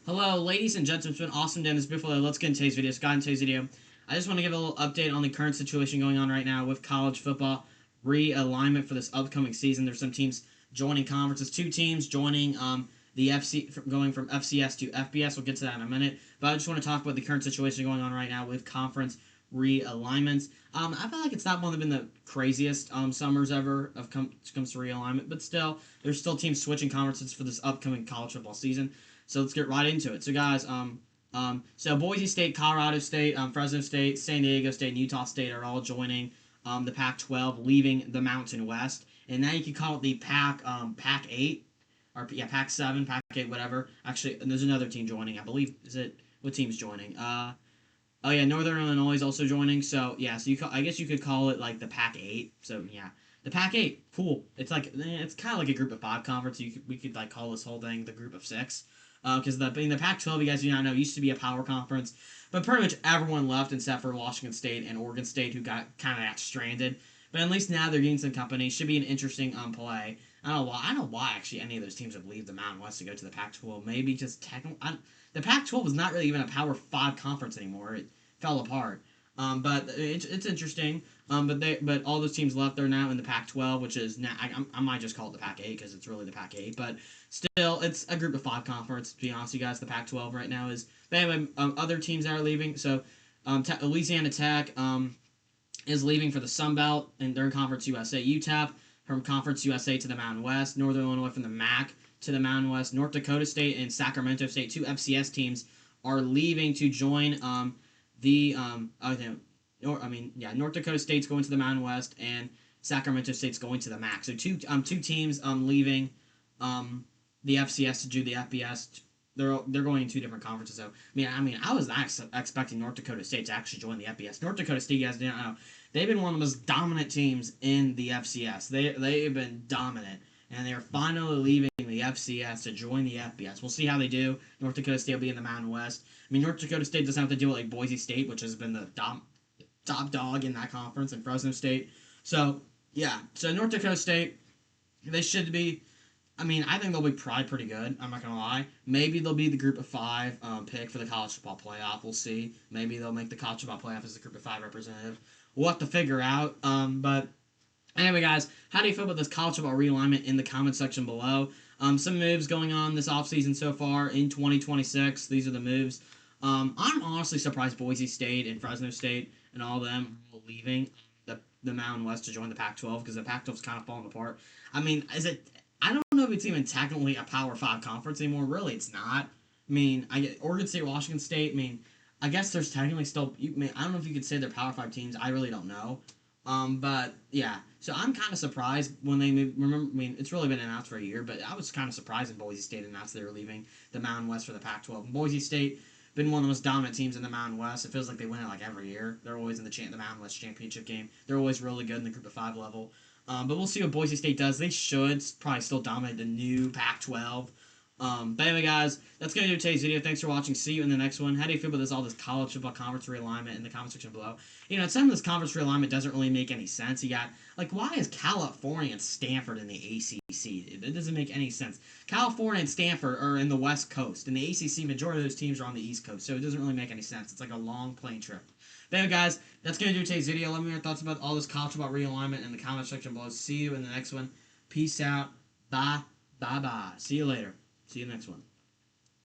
Hello, ladies and gentlemen. It's been awesome doing this beautiful day. Let's get into today's video. Scott, in today's video, I just want to give a little update on the current situation going on right now with college football realignment for this upcoming season. There's some teams joining conferences, two teams joining the going from FCS to FBS. We'll get to that in a minute. But I just want to talk about the current situation going on right now with conference realignments. I feel like it's not one of been the craziest summers ever of comes to realignment, but still, there's still teams switching conferences for this upcoming college football season. So let's get right into it. So guys, so Boise State, Colorado State, Fresno State, San Diego State, and Utah State are all joining the Pac-12, leaving the Mountain West, and now you can call it the Pac-8, or yeah, Pac-7, Pac-8, whatever. Actually, and there's another team joining. I believe what team's joining? Oh yeah, Northern Illinois is also joining. So yeah, so I guess you could call it like the Pac-8. So yeah, the Pac-8, cool. It's like it's kind of like a Group of Five conference. We could like call this whole thing the Group of Six, because the Pac-12, you guys do not know, used to be a power conference, but pretty much everyone left except for Washington State and Oregon State, who got stranded. But at least now they're getting some company. Should be an interesting play. I don't know why. I don't know why actually any of those teams would leave the Mountain West to go to the Pac-12. Maybe just technically, the Pac-12 is not really even a Power Five conference anymore. It fell apart. But it's interesting. But all those teams left. They're now in the Pac-12, which is now I might just call it the Pac-8 because it's really the Pac-8. But still, it's a Group of Five conference. To be honest, with you guys, the Pac-12 right now is. But anyway, other teams that are leaving. So, Louisiana Tech is leaving for the Sun Belt and they're in Conference USA. UTEP from Conference USA to the Mountain West. Northern Illinois from the MAC to the Mountain West. North Dakota State and Sacramento State, two FCS teams, are leaving to join North Dakota State's going to the Mountain West and Sacramento State's going to the MAC. So two teams leaving the FCS to do the FBS. They're going in two different conferences. So I was not expecting North Dakota State to actually join the FBS. North Dakota State, you guys didn't know, they've been one of the most dominant teams in the FCS. They've been dominant, and they're finally leaving the FCS to join the FBS. We'll see how they do. North Dakota State will be in the Mountain West. North Dakota State doesn't have to deal with like Boise State, which has been the top dog in that conference, and Fresno State. So yeah, so North Dakota State, they should be. I think they'll be probably pretty good. I'm not gonna lie. Maybe they'll be the Group of Five pick for the college football playoff. We'll see. Maybe they'll make the college football playoff as the Group of Five representative. We'll have to figure out. But anyway, guys, how do you feel about this college football realignment in the comment section below? Some moves going on this offseason so far in 2026. These are the moves. I'm honestly surprised Boise State and Fresno State and all of them are leaving the Mountain West to join the Pac-12 because the Pac-12's kind of falling apart. Is it? I don't know if it's even technically a Power 5 conference anymore. Really, it's not. I get Oregon State, Washington State. I guess there's technically still. I don't know if you could say they're Power 5 teams. I really don't know. But yeah, so I'm kind of surprised when they move. Remember, it's really been announced for a year, but I was kind of surprised when Boise State announced they were leaving the Mountain West for the Pac-12. Boise State been one of the most dominant teams in the Mountain West. It feels like they win it like every year. They're always in the Mountain West championship game. They're always really good in the Group of Five level. But we'll see what Boise State does. They should probably still dominate the new Pac-12. But anyway, guys, that's going to do today's video. Thanks for watching. See you in the next one. How do you feel about all this college football conference realignment in the comment section below? Some of this conference realignment doesn't really make any sense. You got, why is California and Stanford in the ACC? It doesn't make any sense. California and Stanford are in the West Coast. In the ACC, majority of those teams are on the East Coast. So it doesn't really make any sense. It's like a long plane trip. But anyway, guys, that's going to do today's video. Let me know your thoughts about all this college football realignment in the comment section below. See you in the next one. Peace out. Bye. Bye-bye. See you later. See you next one.